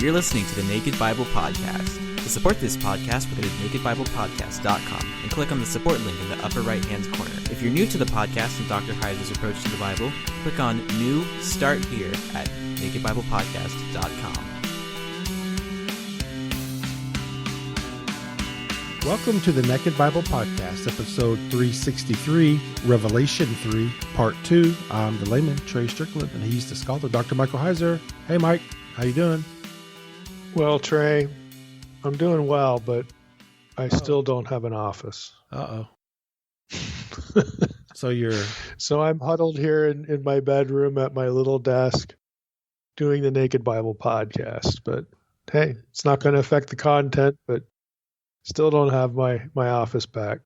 You're listening to the Naked Bible Podcast. To support this podcast, go to nakedbiblepodcast.com and click on the support link in the upper right-hand corner. If you're new to the podcast and Dr. Heiser's approach to the Bible, click on New Start Here at nakedbiblepodcast.com. Welcome to the Naked Bible Podcast, episode 363, Revelation 3, Part 2. I'm the layman, Trey Strickland, and he's the scholar, Dr. Michael Heiser. Hey, Mike, how you doing? Well, Trey, I'm doing well, but I still don't have an office. Uh-oh. So I'm huddled here in my bedroom at my little desk doing the Naked Bible Podcast. But hey, it's not going to affect the content, but still don't have my office back.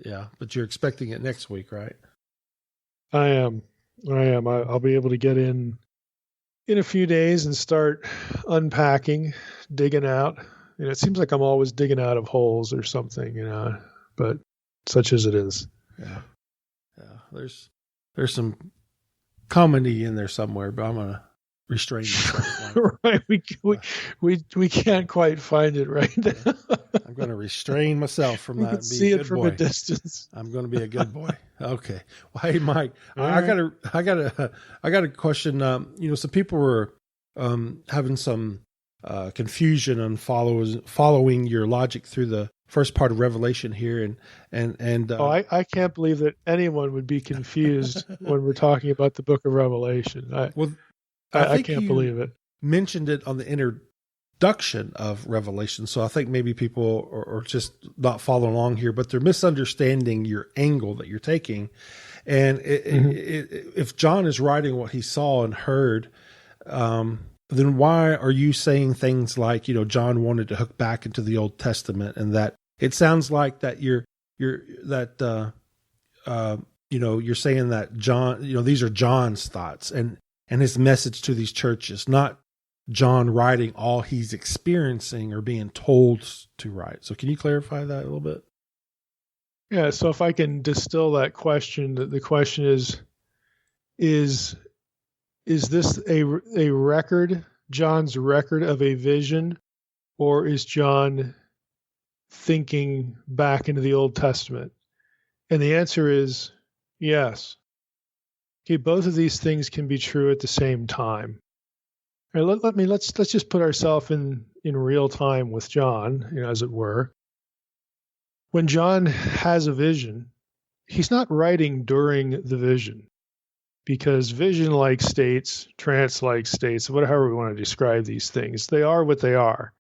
Yeah, but you're expecting it next week, right? I am. I'll be able to get in a few days and start unpacking, digging out. It seems like I'm always digging out of holes or something, but such as it is. Yeah. There's some comedy in there somewhere, but I'm gonna restrain myself. Right, we can't quite find it right now. I'm going to restrain myself from that. You can see it from a distance. I'm going to be a good boy. Okay. Well, hey, Mike, I right. got a question. Some people were having some confusion on following your logic through the first part of Revelation here, and I can't believe that anyone would be confused when we're talking about the Book of Revelation. I can't believe it. Mentioned it on the introduction of Revelation, so I think maybe people are just not following along here, but they're misunderstanding your angle that you're taking. And if John is writing what he saw and heard, then why are you saying things like, John wanted to hook back into the Old Testament, and that it sounds like that you're saying that John, these are John's thoughts and his message to these churches, not John writing all he's experiencing or being told to write. So can you clarify that a little bit? Yeah, so if I can distill that question, the question is this a record, John's record of a vision, or is John thinking back into the Old Testament? And the answer is yes. Okay, both of these things can be true at the same time. All right, let's just put ourselves in real time with John, as it were. When John has a vision, he's not writing during the vision, because vision-like states, trance-like states, whatever we want to describe these things, they are what they are.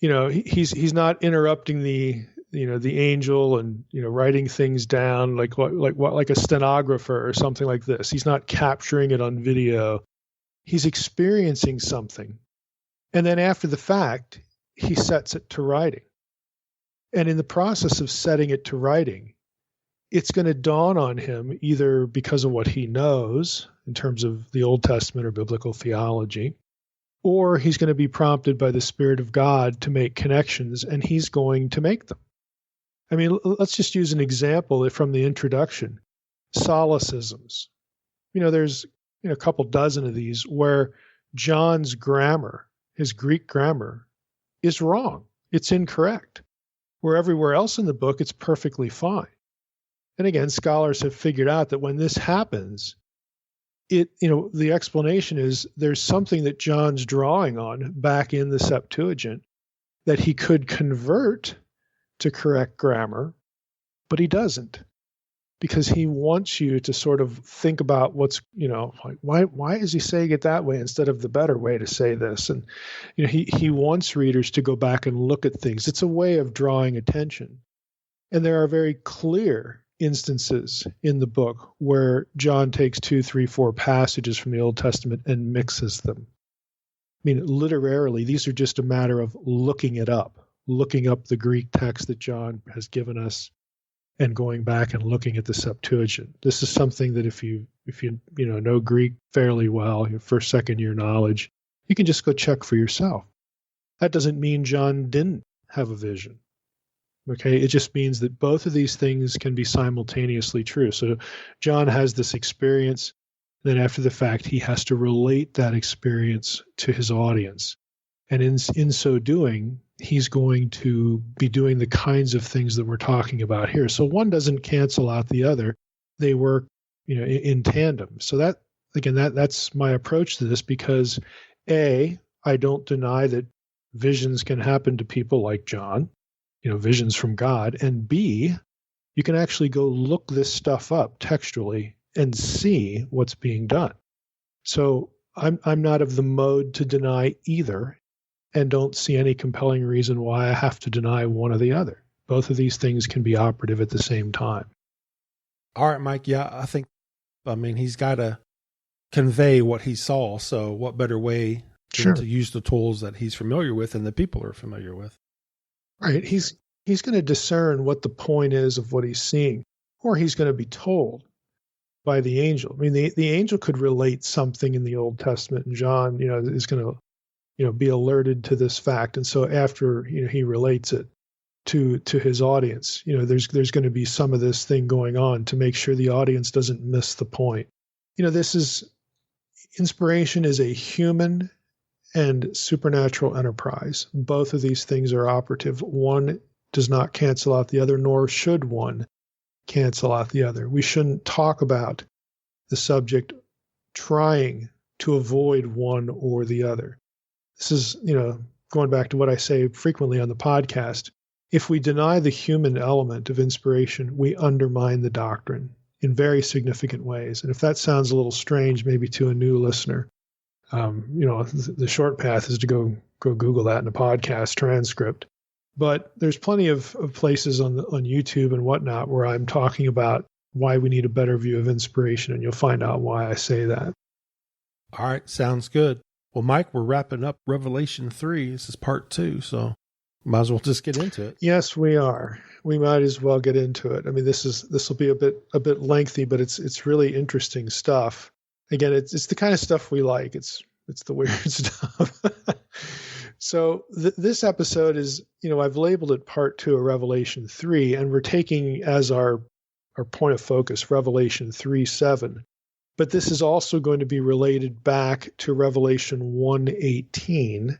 He's not interrupting the angel and writing things down like a stenographer or something like this. He's not capturing it on video. He's experiencing something, and then after the fact, he sets it to writing. And in the process of setting it to writing, it's going to dawn on him, either because of what he knows in terms of the Old Testament or biblical theology, or he's going to be prompted by the Spirit of God to make connections, and he's going to make them. I mean, let's just use an example from the introduction. Solecisms. There's a couple dozen of these where John's grammar, his Greek grammar, is wrong. It's incorrect. Where everywhere else in the book, it's perfectly fine. And again, scholars have figured out that when this happens, the explanation is there's something that John's drawing on back in the Septuagint that he could convert to correct grammar, but he doesn't, because he wants you to sort of think about what's, why is he saying it that way instead of the better way to say this? And, he wants readers to go back and look at things. It's a way of drawing attention. And there are very clear instances in the book where John takes 2, 3, 4 passages from the Old Testament and mixes them. I mean, literally, these are just a matter of looking up the Greek text that John has given us and going back and looking at the Septuagint. This is something that if you know Greek fairly well, your first, second year knowledge, you can just go check for yourself. That doesn't mean John didn't have a vision. Okay, it just means that both of these things can be simultaneously true. So John has this experience, then after the fact, he has to relate that experience to his audience. And in so doing, he's going to be doing the kinds of things that we're talking about here. So one doesn't cancel out the other. They work, in tandem. So that's my approach to this, because A, I don't deny that visions can happen to people like John, visions from God. And B, you can actually go look this stuff up textually and see what's being done. So I'm not of the mode to deny either, and don't see any compelling reason why I have to deny one or the other. Both of these things can be operative at the same time. All right, Mike. Yeah, he's got to convey what he saw. So what better way than to use the tools that he's familiar with and the people are familiar with? Right. He's going to discern what the point is of what he's seeing, or he's going to be told by the angel. I mean, the angel could relate something in the Old Testament, and John, is going to be alerted to this fact. And so after, he relates it to his audience, there's going to be some of this thing going on to make sure the audience doesn't miss the point. Inspiration is a human and supernatural enterprise. Both of these things are operative. One does not cancel out the other, nor should one cancel out the other. We shouldn't talk about the subject trying to avoid one or the other. This is, going back to what I say frequently on the podcast. If we deny the human element of inspiration, we undermine the doctrine in very significant ways. And if that sounds a little strange, maybe to a new listener, the short path is to go Google that in a podcast transcript. But there's plenty of places on YouTube and whatnot where I'm talking about why we need a better view of inspiration, and you'll find out why I say that. All right, sounds good. Well, Mike, we're wrapping up Revelation 3. This is part 2, so might as well just get into it. Yes, we are. We might as well get into it. I mean, this will be a bit lengthy, but it's really interesting stuff. Again, it's the kind of stuff we like. It's the weird stuff. So this episode is, I've labeled it part 2 of Revelation 3, and we're taking as our point of focus Revelation 3:7. But this is also going to be related back to Revelation 1:18.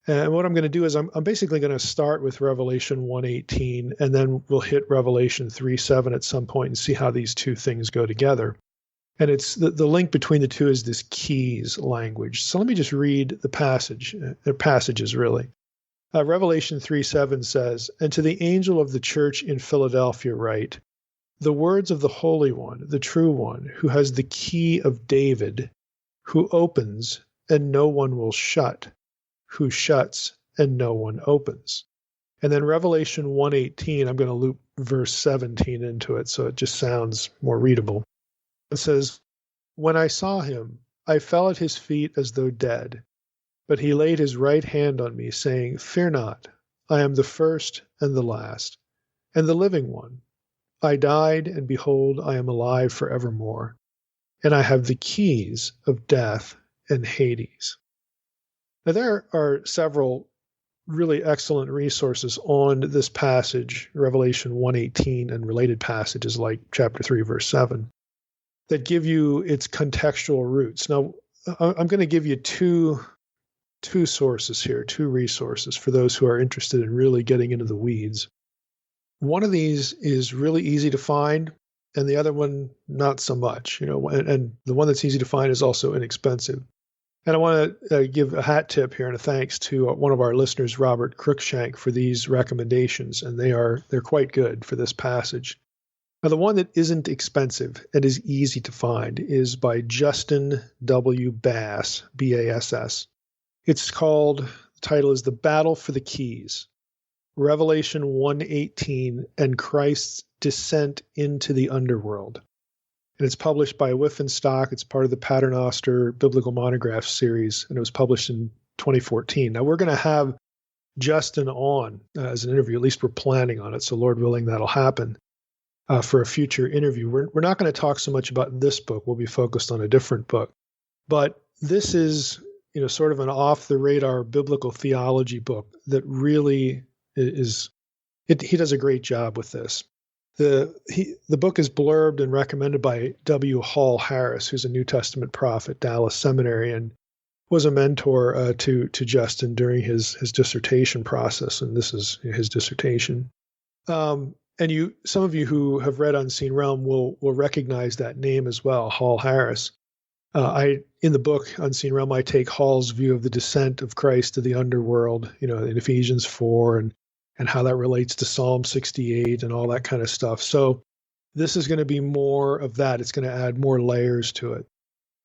And what I'm going to do is I'm basically going to start with Revelation 1:18, and then we'll hit Revelation 3:7 at some point and see how these two things go together. And it's the link between the two is this keys language. So let me just read the passages really. Revelation 3:7 says, "And to the angel of the church in Philadelphia write, the words of the Holy One, the true One, who has the key of David, who opens and no one will shut, who shuts and no one opens." And then Revelation 1:18, I'm going to loop verse 17 into it so it just sounds more readable. It says, "When I saw him, I fell at his feet as though dead. But he laid his right hand on me, saying, 'Fear not, I am the first and the last, and the living one. I died, and behold, I am alive forevermore. And I have the keys of death and Hades.'" Now, there are several really excellent resources on this passage, Revelation 1:18, and related passages like chapter 3, verse 7. That give you its contextual roots. Now, I'm going to give you two sources here, two resources for those who are interested in really getting into the weeds. One of these is really easy to find, and the other one not so much. And the one that's easy to find is also inexpensive. And I want to give a hat tip here and a thanks to one of our listeners, Robert Cruikshank, for these recommendations, and they're quite good for this passage. Now, the one that isn't expensive and is easy to find is by Justin W. Bass, B-A-S-S. It's called, the title is The Battle for the Keys, Revelation 1:18 and Christ's Descent into the Underworld. And it's published by Wiffenstock. It's part of the Paternoster Biblical Monograph series, and it was published in 2014. Now, we're going to have Justin on as an interview. At least we're planning on it, so Lord willing, that'll happen. For a future interview. We're not going to talk so much about this book. We'll be focused on a different book. But this is, sort of an off-the-radar biblical theology book that really is, he does a great job with this. The book is blurbed and recommended by W. Hall Harris, who's a New Testament prophet, Dallas Seminary, and was a mentor to Justin during his dissertation process, and this is his dissertation. And some of you who have read Unseen Realm will recognize that name as well, Hall Harris. In the book Unseen Realm, I take Hall's view of the descent of Christ to the underworld, in Ephesians 4, and how that relates to Psalm 68 and all that kind of stuff. So this is going to be more of that. It's going to add more layers to it.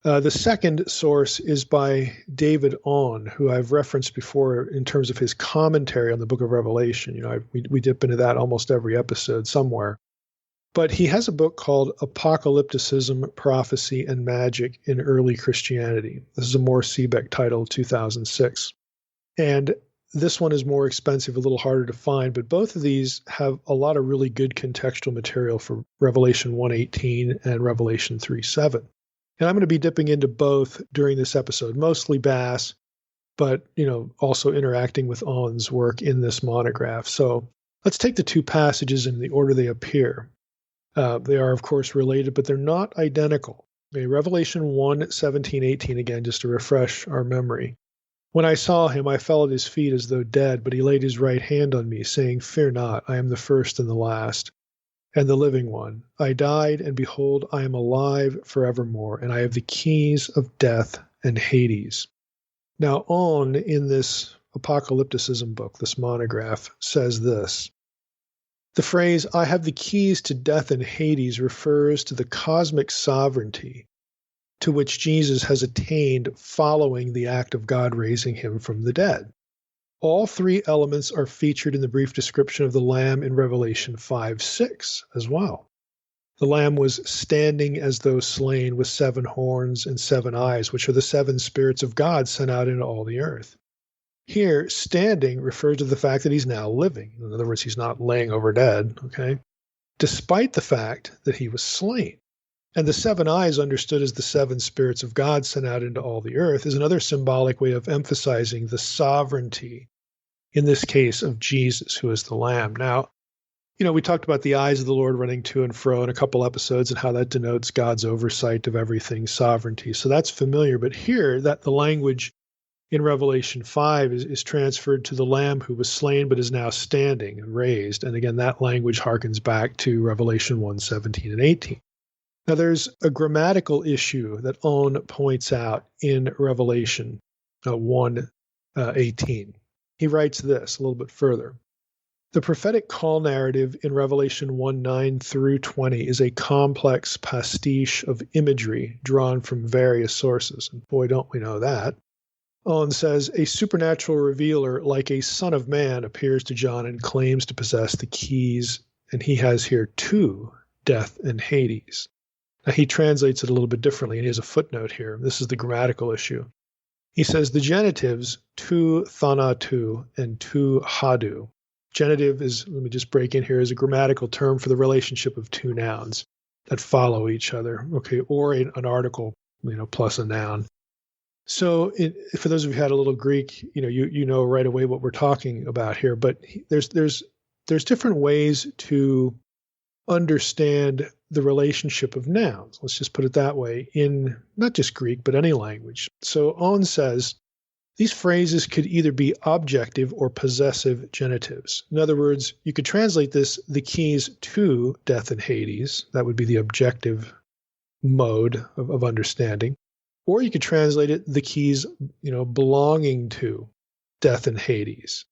The second source is by David Aune, who I've referenced before in terms of his commentary on the book of Revelation. We dip into that almost every episode somewhere. But he has a book called Apocalypticism, Prophecy, and Magic in Early Christianity. This is a Moore Seebeck title, 2006. And this one is more expensive, a little harder to find, but both of these have a lot of really good contextual material for Revelation 1:18 and Revelation 3:7. And I'm going to be dipping into both during this episode, mostly Bass, but also interacting with Aune's work in this monograph. So let's take the two passages in the order they appear. They are, of course, related, but they're not identical. Okay, Revelation 1:17-18 again, just to refresh our memory. When I saw him, I fell at his feet as though dead, but he laid his right hand on me, saying, "Fear not, I am the first and the last, and the living one. I died, and behold, I am alive forevermore, and I have the keys of death and Hades." Now, Aune, in this Apocalypticism book, this monograph, says this. The phrase, "I have the keys to death and Hades," refers to the cosmic sovereignty to which Jesus has attained following the act of God raising him from the dead. All three elements are featured in the brief description of the Lamb in Revelation 5:6 as well. The Lamb was standing as though slain with 7 horns and 7 eyes, which are the 7 spirits of God sent out into all the earth. Here, standing refers to the fact that he's now living. In other words, he's not laying over dead, okay? Despite the fact that he was slain. And the 7 eyes, understood as the 7 spirits of God sent out into all the earth, is another symbolic way of emphasizing the sovereignty, in this case, of Jesus, who is the Lamb. Now, we talked about the eyes of the Lord running to and fro in a couple episodes and how that denotes God's oversight of everything, sovereignty. So that's familiar. But here, that the language in Revelation 5 is transferred to the Lamb who was slain but is now standing and raised. And again, that language harkens back to Revelation 1:17 and 18. Now, there's a grammatical issue that Aune points out in Revelation 1:18. He writes this a little bit further. The prophetic call narrative in Revelation 1:9 through 20 is a complex pastiche of imagery drawn from various sources. And boy, don't we know that. Aune says, a supernatural revealer like a son of man appears to John and claims to possess the keys, and he has here 2, death and Hades. Now, he translates it a little bit differently, and he has a footnote here. This is the grammatical issue. He says the genitives, tu thanatu and tu hadu. Genitive is, let me just break in here, is a grammatical term for the relationship of 2 nouns that follow each other, okay, or an article, plus a noun. So for those of you who had a little Greek, you know right away what we're talking about here, but there's different ways to understand the relationship of nouns. Let's just put it that way, in not just Greek, but any language. So Aune says, these phrases could either be objective or possessive genitives. In other words, you could translate this, the keys to death and Hades. That would be the objective mode of understanding. Or you could translate it, the keys, belonging to death and Hades.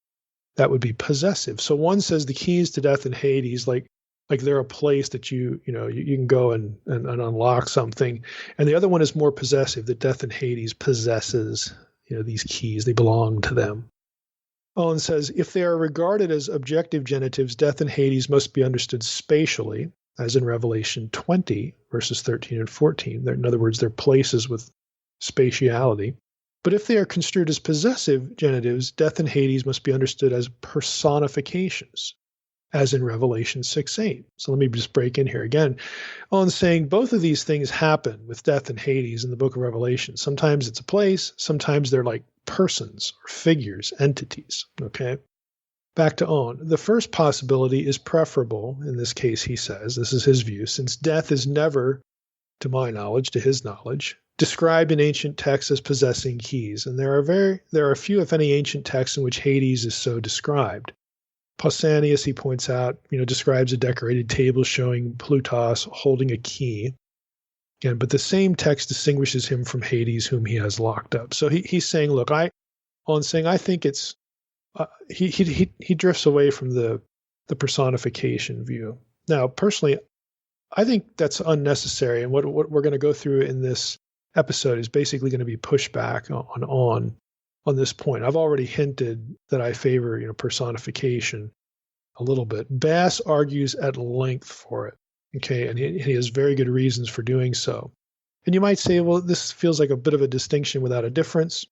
That would be possessive. So one says the keys to death and Hades, like they're a place that you can go and unlock something. And the other one is more possessive, that death and Hades possesses, these keys, they belong to them. Aune says, if they are regarded as objective genitives, death and Hades must be understood spatially, as in Revelation 20, verses 13 and 14. In other words, they're places with spatiality. But if they are construed as possessive genitives, death and Hades must be understood as personifications, as in Revelation 6:8. So let me just break in here again. On saying both of these things happen with death and Hades in the book of Revelation. Sometimes it's a place, sometimes they're like persons or figures, entities, okay? Back to Aune. The first possibility is preferable, in this case, he says, this is his view, since death is never, to my knowledge, to his knowledge, described in ancient texts as possessing keys. And there are few, if any, ancient texts in which Hades is so described. Pausanias, he points out, describes a decorated table showing Plutus holding a key. Again, but the same text distinguishes him from Hades, whom he has locked up. So he's saying, look, I think it's he drifts away from the personification view. Now, personally, I think that's unnecessary, and what we're going to go through in this episode is basically going to be pushback on this point. I've already hinted that I favor personification a little bit. Bass argues at length for it. Okay, and he has very good reasons for doing so. And you might say, well, this feels like a bit of a distinction without a difference,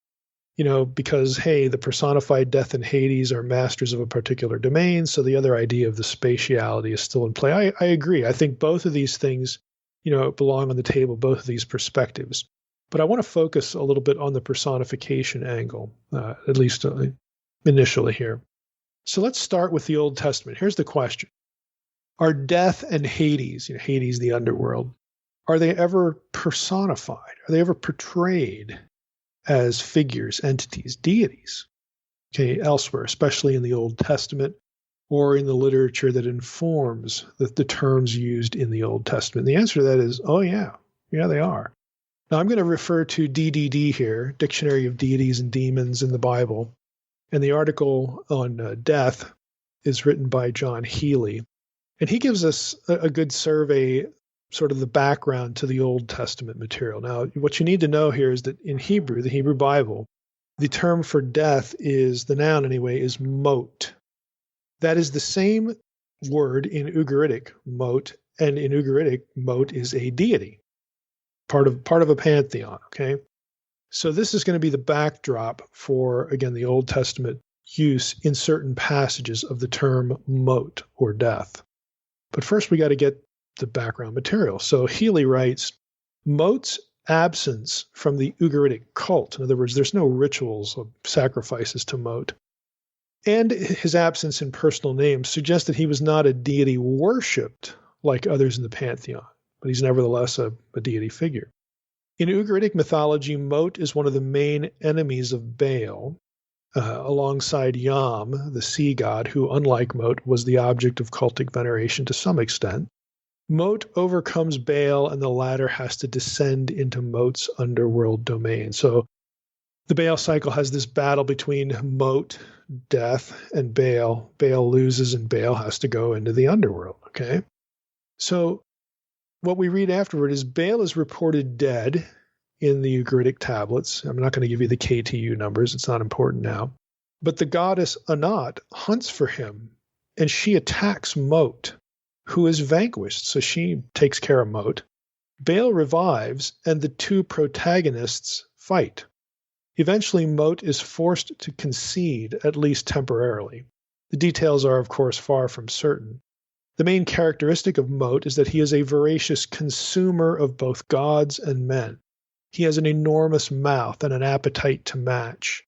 because, hey, the personified death and Hades are masters of a particular domain, so the other idea of the spatiality is still in play. I agree. I think both of these things, belong on the table, both of these perspectives. But I want to focus a little bit on the personification angle, at least initially here. So let's start with the Old Testament. Here's the question. Are death and Hades, Hades, the underworld, are they ever personified? Are they ever portrayed as figures, entities, deities? Okay, elsewhere, especially in the Old Testament or in the literature that informs the terms used in the Old Testament. The answer to that is, oh yeah, they are. Now I'm going to refer to DDD here, Dictionary of Deities and Demons in the Bible, and the article on death is written by John Healy. And he gives us a good survey, sort of the background to the Old Testament material. Now, what you need to know here is that in Hebrew, the Hebrew Bible, the term for death is, the noun anyway, is mot. That is the same word in Ugaritic, mot, and in Ugaritic, mot is a deity, part of a pantheon, okay? So this is going to be the backdrop for, again, the Old Testament use in certain passages of the term mot, or death. But first, we got to get the background material. So Healy writes, Mot's absence from the Ugaritic cult, in other words, there's no rituals of sacrifices to Mot, and his absence in personal names suggests that he was not a deity worshipped like others in the pantheon, but he's nevertheless a deity figure. In Ugaritic mythology, Mot is one of the main enemies of Baal, alongside Yam, the sea god, who, unlike Mot, was the object of cultic veneration to some extent. Mot overcomes Baal, and the latter has to descend into Mot's underworld domain. So the Baal cycle has this battle between Mot, death, and Baal. Baal loses, and Baal has to go into the underworld, okay? So what we read afterward is Baal is reported dead in the Ugaritic tablets. I'm not going to give you the KTU numbers. It's not important now. But the goddess Anat hunts for him, and she attacks Mot, who is vanquished. So she takes care of Mot. Baal revives, and the two protagonists fight. Eventually, Mot is forced to concede, at least temporarily. The details are, of course, far from certain. The main characteristic of Mot is that he is a voracious consumer of both gods and men. He has an enormous mouth and an appetite to match.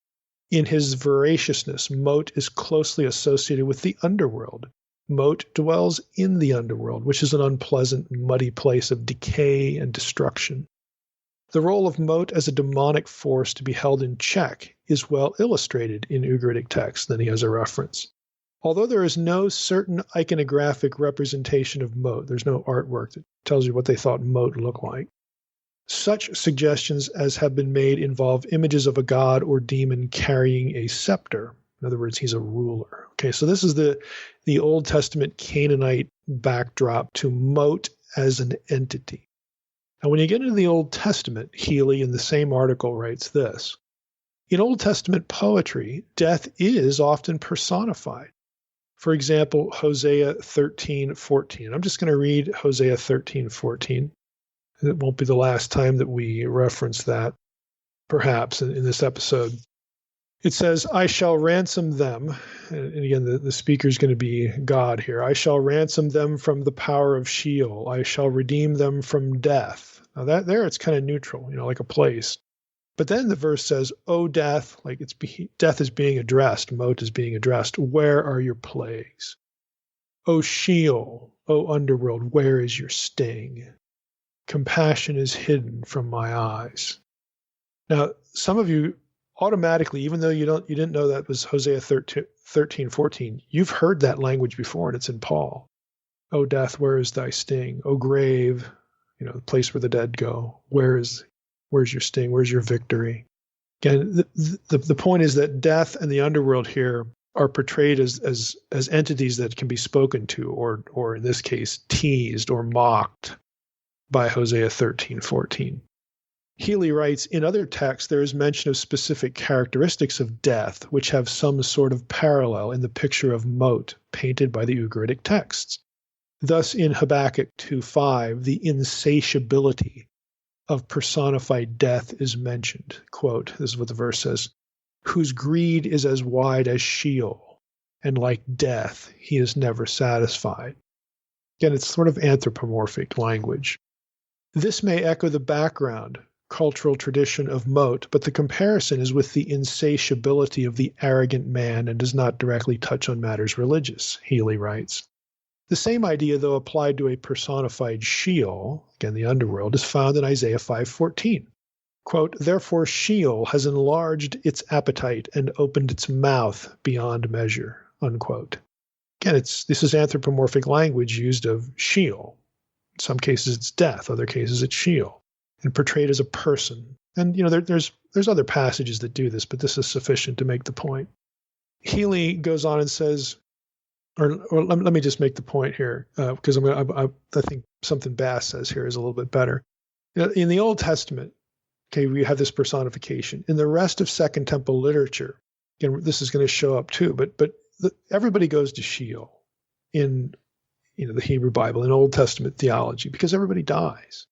In his voraciousness, Mot is closely associated with the underworld. Mot dwells in the underworld, which is an unpleasant, muddy place of decay and destruction. The role of Mot as a demonic force to be held in check is well illustrated in Ugaritic texts. Then he has a reference. Although there is no certain iconographic representation of Mot, there's no artwork that tells you what they thought Mot looked like. Such suggestions as have been made involve images of a god or demon carrying a scepter. In other words, he's a ruler. Okay, so this is the Old Testament Canaanite backdrop to Mot as an entity. Now, when you get into the Old Testament, Healy in the same article writes this. In Old Testament poetry, death is often personified. For example, Hosea 13:14. I'm just going to read Hosea 13:14. It won't be the last time that we reference that, perhaps, in this episode. It says, I shall ransom them, and again, the speaker is going to be God here. I shall ransom them from the power of Sheol. I shall redeem them from death. Now that there, it's kind of neutral, like a place. But then the verse says, O death, like death is being addressed, Mot is being addressed. Where are your plagues? O Sheol, O underworld, where is your sting? compassion is hidden from my eyes. Now, some of you automatically, even though you didn't know that was Hosea 13:14, you've heard that language before, and it's in Paul. O death, where is thy sting? O grave, the place where the dead go. Where's your sting? Where's your victory? Again, the point is that death and the underworld here are portrayed as entities that can be spoken to, or in this case, teased or mocked by Hosea 13:14. Healy writes, in other texts, there is mention of specific characteristics of death, which have some sort of parallel in the picture of mote painted by the Ugaritic texts. Thus, in Habakkuk 2:5, the insatiability of personified death is mentioned. Quote, this is what the verse says, whose greed is as wide as Sheol, and like death, he is never satisfied. Again, it's sort of anthropomorphic language. This may echo the background cultural tradition of mote, but the comparison is with the insatiability of the arrogant man and does not directly touch on matters religious, Healy writes. The same idea, though applied to a personified Sheol, again the underworld, is found in Isaiah 5:14. Quote, therefore Sheol has enlarged its appetite and opened its mouth beyond measure, unquote. Again, this is anthropomorphic language used of Sheol. In some cases it's death, other cases it's Sheol, and portrayed as a person. And there's other passages that do this, but this is sufficient to make the point. Healy goes on and says, or let me just make the point here, because I think something Bass says here is a little bit better. In the Old Testament, okay, we have this personification. In the rest of Second Temple literature, again, this is going to show up too, but everybody goes to Sheol in the Hebrew Bible, in Old Testament theology, because everybody dies.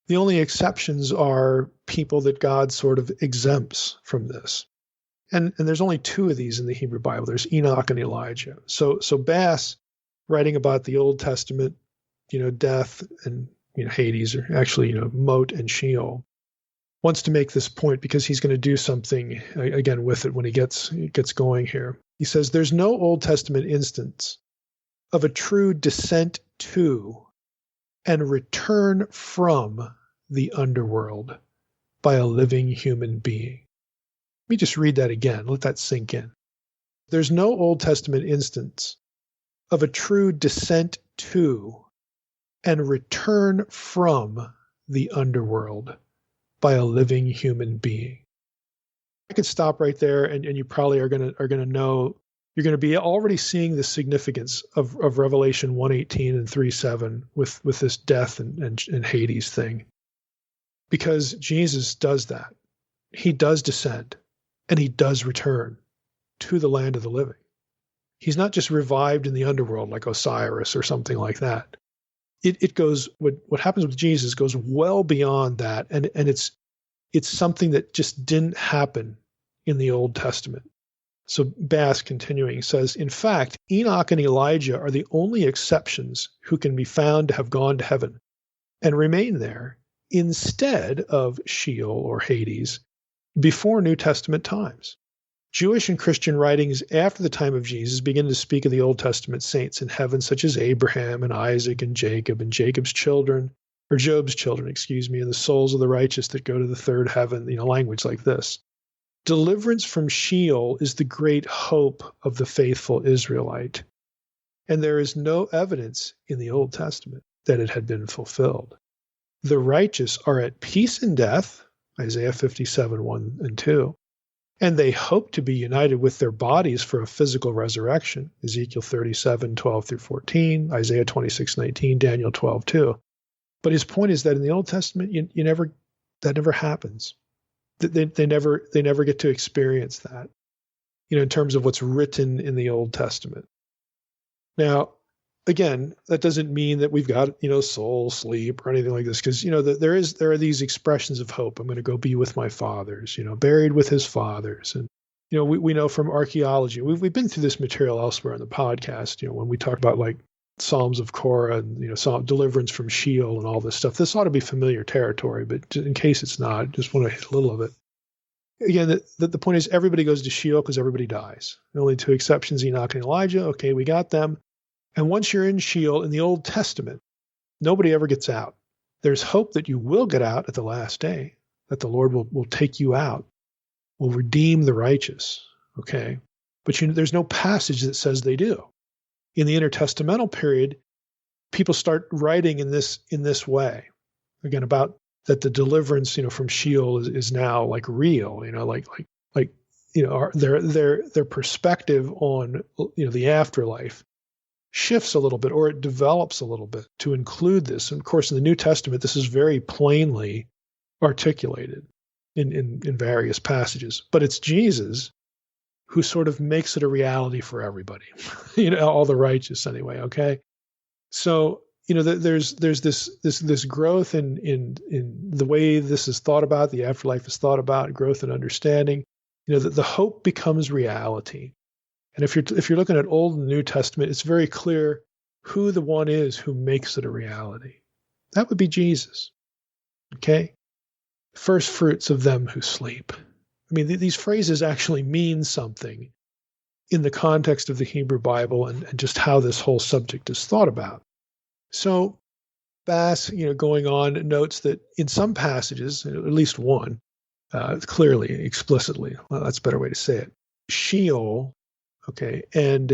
The only exceptions are people that God sort of exempts from this. And there's only two of these in the Hebrew Bible. There's Enoch and Elijah. So Bass, writing about the Old Testament, death and Hades, or actually mote and Sheol, wants to make this point because he's going to do something again with it when he gets going here. He says there's no Old Testament instance of a true descent to and return from the underworld by a living human being. Let me just read that again. Let that sink in. There's no Old Testament instance of a true descent to and return from the underworld by a living human being. I could stop right there, and you probably are going to know, you're going to be already seeing the significance of Revelation 1:18 and 3:7 with this death and Hades thing. Because Jesus does that. He does descend. And he does return to the land of the living. He's not just revived in the underworld like Osiris or something like that. It goes, what happens with Jesus goes well beyond that, and it's something that just didn't happen in the Old Testament. So Bass, continuing, says, in fact, Enoch and Elijah are the only exceptions who can be found to have gone to heaven and remain there instead of Sheol or Hades before New Testament times. Jewish and Christian writings after the time of Jesus begin to speak of the Old Testament saints in heaven, such as Abraham and Isaac and Jacob's children, or Job's children, and the souls of the righteous that go to the third heaven, language like this. Deliverance from Sheol is the great hope of the faithful Israelite, and there is no evidence in the Old Testament that it had been fulfilled. The righteous are at peace in death, Isaiah 57:1 and 2, and they hope to be united with their bodies for a physical resurrection, Ezekiel 37:12 through 14, Isaiah 26:19, Daniel 12:2. But his point is that in the Old Testament, that never happens. They never get to experience that, in terms of what's written in the Old Testament. Now, again, that doesn't mean that we've got, soul sleep or anything like this, because, there are these expressions of hope. I'm going to go be with my fathers, buried with his fathers. And, we know from archaeology, we've been through this material elsewhere in the podcast, when we talk about like Psalms of Korah and, deliverance from Sheol and all this stuff. This ought to be familiar territory, but in case it's not, I just want to hit a little of it. Again, the point is everybody goes to Sheol because everybody dies. The only two exceptions, Enoch and Elijah. Okay, we got them. And once you're in Sheol in the Old Testament, nobody ever gets out. There's hope that you will get out at the last day, that the Lord will take you out, will redeem the righteous, okay? But there's no passage that says they do. In the intertestamental period, people start writing in this way, again, about that the deliverance, from Sheol is now like real, their perspective on, the afterlife shifts a little bit, or it develops a little bit to include this. And of course, in the New Testament, this is very plainly articulated in various passages. But it's Jesus who sort of makes it a reality for everybody, all the righteous anyway. Okay, so there's this growth in the way this is thought about, the afterlife is thought about, growth in understanding. The hope becomes reality. And if you're looking at Old and New Testament, it's very clear who the one is who makes it a reality. That would be Jesus. Okay? First fruits of them who sleep. I mean, these phrases actually mean something in the context of the Hebrew Bible and just how this whole subject is thought about. So Bass, going on, notes that in some passages, at least one, clearly, explicitly, well, that's a better way to say it, Sheol, okay, and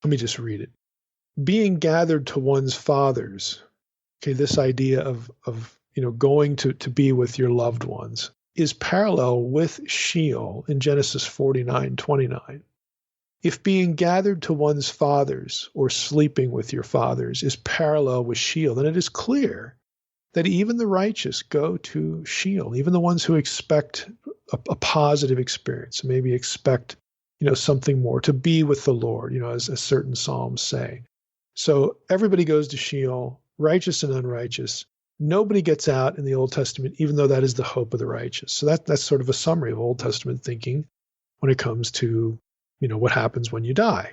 let me just read it. Being gathered to one's fathers, okay, this idea of going to be with your loved ones is parallel with Sheol in Genesis 49:29. If being gathered to one's fathers or sleeping with your fathers is parallel with Sheol, then it is clear that even the righteous go to Sheol, even the ones who expect a positive experience, maybe expect something more, to be with the Lord, as certain psalms say. So everybody goes to Sheol, righteous and unrighteous. Nobody gets out in the Old Testament, even though that is the hope of the righteous. So that's sort of a summary of Old Testament thinking when it comes to, what happens when you die.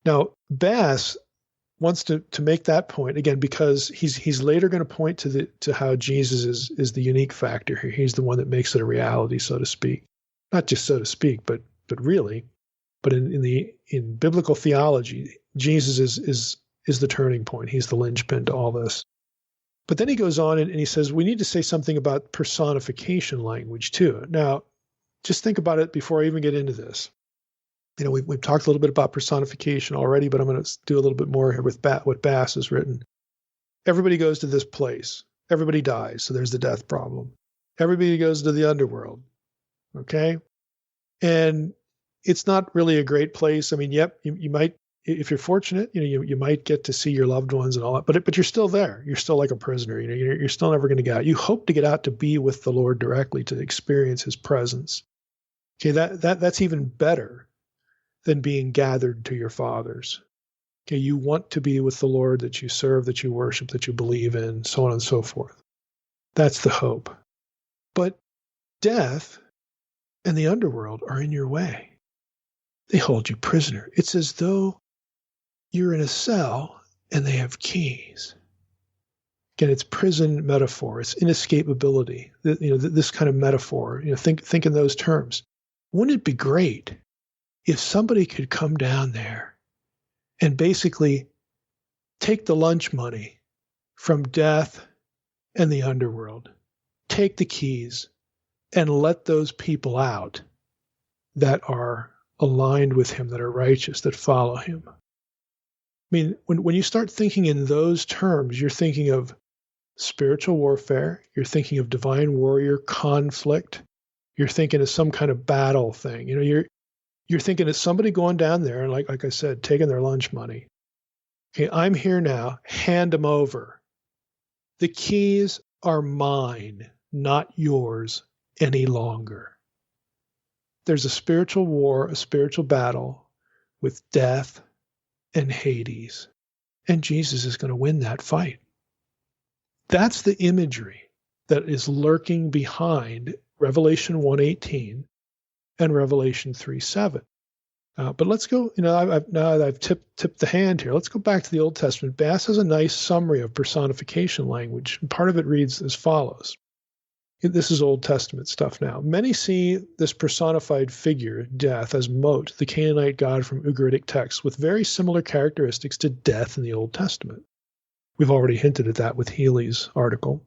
Now, Bass wants to make that point, again, because he's later going to point to how Jesus is the unique factor here. He's the one that makes it a reality, so to speak. Not just so to speak, but really. But in biblical theology, Jesus is the turning point. He's the linchpin to all this. But then he goes on and he says, we need to say something about personification language too. Now, just think about it before I even get into this. We've talked a little bit about personification already, but I'm going to do a little bit more here with what Bass has written. Everybody goes to this place. Everybody dies, so there's the death problem. Everybody goes to the underworld, okay? And it's not really a great place. I mean, yep, you might, if you're fortunate, you might get to see your loved ones and all that, but you're still there. You're still like a prisoner. You're still never going to get out. You hope to get out to be with the Lord directly, to experience His presence. Okay, that's even better than being gathered to your fathers. Okay, you want to be with the Lord that you serve, that you worship, that you believe in, so on and so forth. That's the hope. But death and the underworld are in your way. They hold you prisoner. It's as though you're in a cell and they have keys. Again, it's prison metaphor. It's inescapability. This kind of metaphor. Think in those terms. Wouldn't it be great if somebody could come down there and basically take the lunch money from death and the underworld, take the keys, and let those people out that are aligned with Him, that are righteous, that follow Him? I mean, when you start thinking in those terms, you're thinking of spiritual warfare, you're thinking of divine warrior conflict, you're thinking of some kind of battle thing. You're thinking of somebody going down there and, like I said, taking their lunch money. Okay, I'm here now. Hand them over. The keys are mine, not yours any longer. There's a spiritual war, a spiritual battle with death and Hades, and Jesus is going to win that fight. That's the imagery that is lurking behind Revelation 1:18 and Revelation 3:7. But let's go, I've tipped the hand here. Let's go back to the Old Testament. Bass has a nice summary of personification language, and part of it reads as follows. This is Old Testament stuff now. Many see this personified figure, death, as Mot, the Canaanite god from Ugaritic texts, with very similar characteristics to death in the Old Testament. We've already hinted at that with Healy's article.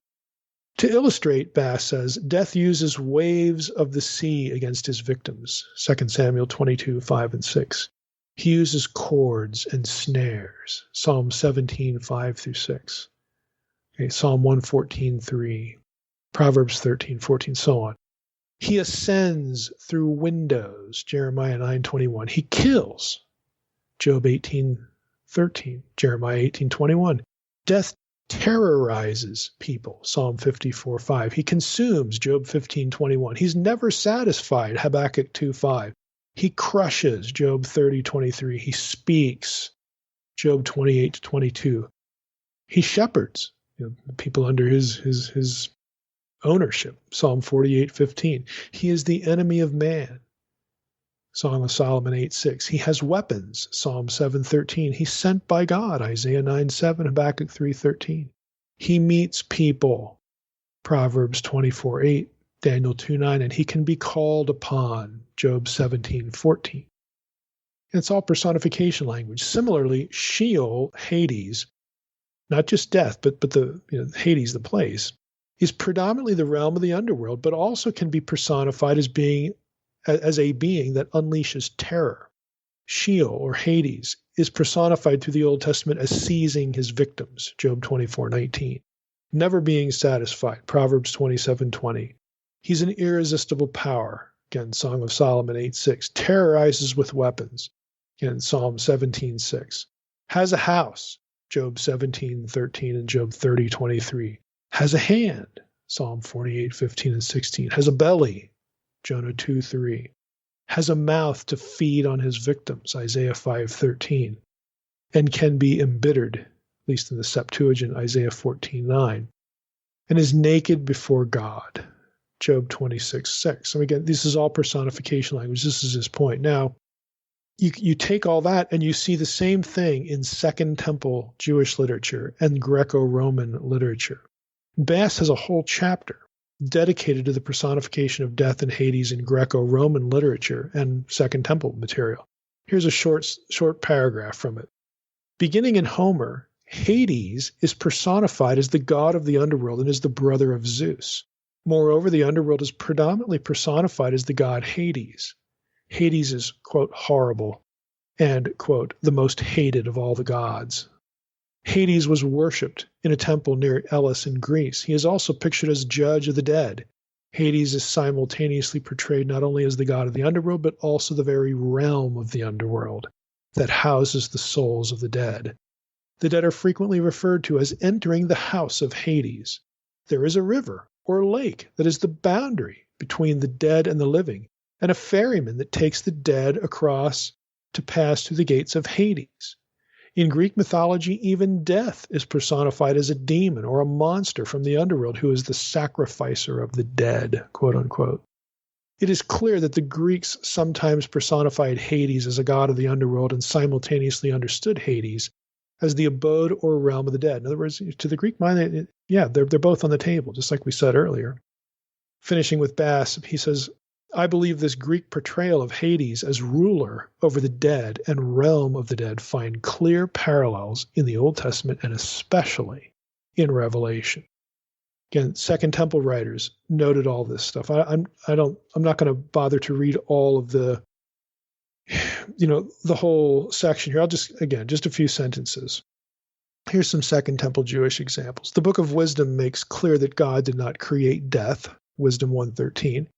To illustrate, Bass says, death uses waves of the sea against his victims, 2 Samuel 22, 5 and 6. He uses cords and snares, Psalm 17, 5 through 6. Okay, Psalm 114, 3, Proverbs 13, 14, so on. He ascends through windows, Jeremiah 9, 21. He kills, Job 18, 13, Jeremiah 18, 21. Death terrorizes people, Psalm 54, 5. He consumes, Job 15, 21. He's never satisfied, Habakkuk 2, 5. He crushes, Job 30, 23. He speaks, Job 28, 22. He shepherds, the people under his ownership, Psalm 48, 15. He is the enemy of man, Song of Solomon 8, 6. He has weapons, Psalm 7, 13. He's sent by God, Isaiah 9, 7, Habakkuk 3, 13. He meets people, Proverbs 24, 8, Daniel 2, 9, and he can be called upon, Job 17, 14. And it's all personification language. Similarly, Sheol, Hades, not just death, but the Hades, the place, is predominantly the realm of the underworld, but also can be personified as a being that unleashes terror. Sheol, or Hades, is personified through the Old Testament as seizing his victims, Job 24, 19. Never being satisfied, Proverbs 27, 20. He's an irresistible power, again, Song of Solomon 8, 6. Terrorizes with weapons, again, Psalm 17, 6. Has a house, Job 17, 13, and Job 30, 23. Has a hand, Psalm 48, 15, and 16. Has a belly, Jonah 2, 3. Has a mouth to feed on his victims, Isaiah 5, 13. And can be embittered, at least in the Septuagint, Isaiah 14, 9. And is naked before God, Job 26, 6. So again, this is all personification language. This is his point. Now, you take all that and you see the same thing in Second Temple Jewish literature and Greco-Roman literature. Bass has a whole chapter dedicated to the personification of death and Hades in Greco-Roman literature and Second Temple material. Here's a short paragraph from it. Beginning in Homer, Hades is personified as the god of the underworld and is the brother of Zeus. Moreover, the underworld is predominantly personified as the god Hades. Hades is, quote, horrible and, quote, the most hated of all the gods. Hades was worshipped in a temple near Elis in Greece. He is also pictured as judge of the dead. Hades is simultaneously portrayed not only as the god of the underworld, but also the very realm of the underworld that houses the souls of the dead. The dead are frequently referred to as entering the house of Hades. There is a river or lake that is the boundary between the dead and the living, and a ferryman that takes the dead across to pass through the gates of Hades. In Greek mythology, even death is personified as a demon or a monster from the underworld who is the sacrificer of the dead, quote unquote. It is clear that the Greeks sometimes personified Hades as a god of the underworld and simultaneously understood Hades as the abode or realm of the dead. In other words, to the Greek mind, they're both on the table, just like we said earlier. Finishing with Bass, he says, I believe this Greek portrayal of Hades as ruler over the dead and realm of the dead find clear parallels in the Old Testament and especially in Revelation. Again, Second Temple writers noted all this stuff. I'm not going to bother to read all of the whole section here. I'll just a few sentences. Here's some Second Temple Jewish examples. The Book of Wisdom makes clear that God did not create death, Wisdom 1:13.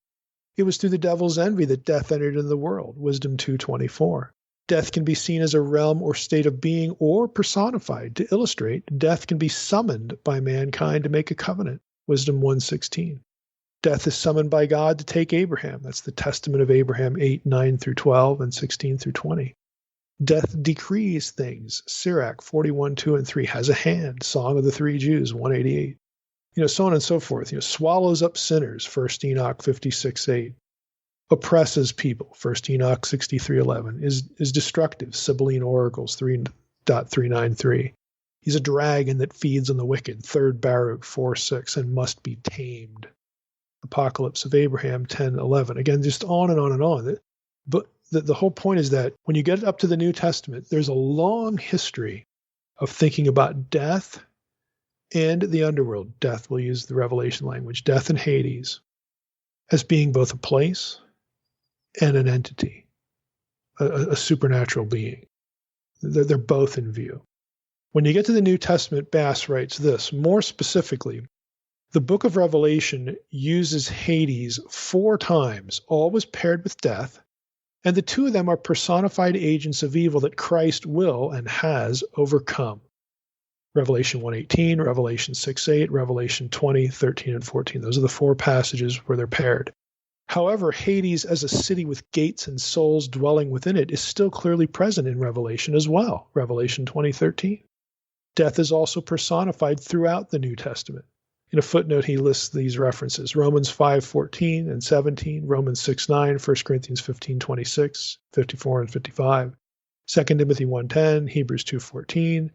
It was through the devil's envy that death entered into the world, Wisdom 2:24. Death can be seen as a realm or state of being or personified. To illustrate, death can be summoned by mankind to make a covenant, Wisdom 1:16. Death is summoned by God to take Abraham. That's the Testament of Abraham 8:9-12 and 16-20. Death decrees things, Sirach 41:2 and 3. Has a hand, Song of the Three Jews 188. So on and so forth. Swallows up sinners, 1 Enoch 56:8. Oppresses people, 1 Enoch 63:11. Is destructive, Sibylline Oracles 3.393. He's a dragon that feeds on the wicked, 3 Baruch 4:6, and must be tamed. Apocalypse of Abraham 10:11. Again, just on and on and on. But the whole point is that when you get up to the New Testament, there's a long history of thinking about death and the underworld, death, we'll use the Revelation language, death and Hades, as being both a place and an entity, a supernatural being. They're both in view. When you get to the New Testament, Bass writes this, more specifically, the book of Revelation uses Hades 4 times, always paired with death, and the 2 of them are personified agents of evil that Christ will and has overcome. Revelation 1:18, Revelation 6:8, Revelation 20:13 and 14. Those are the 4 passages where they're paired. However, Hades as a city with gates and souls dwelling within it is still clearly present in Revelation as well. Revelation 20:13. Death is also personified throughout the New Testament. In a footnote, he lists these references. Romans 5:14 and 17, Romans 6:9, 1 Corinthians 15:26, 54 and 55, 2 Timothy 1:10, Hebrews 2:14, and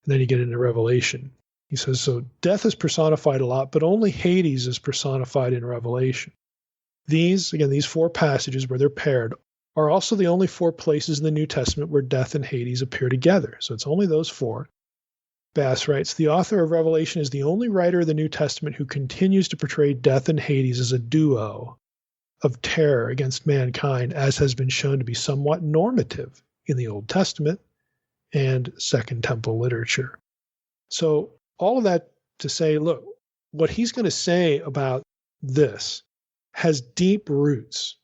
then you get into Revelation. He says, so death is personified a lot, but only Hades is personified in Revelation. These 4 passages where they're paired are also the only 4 places in the New Testament where death and Hades appear together. So it's only those 4. Bass writes, the author of Revelation is the only writer of the New Testament who continues to portray death and Hades as a duo of terror against mankind, as has been shown to be somewhat normative in the Old Testament and Second Temple literature. So all of that to say, look, what he's going to say about this has deep roots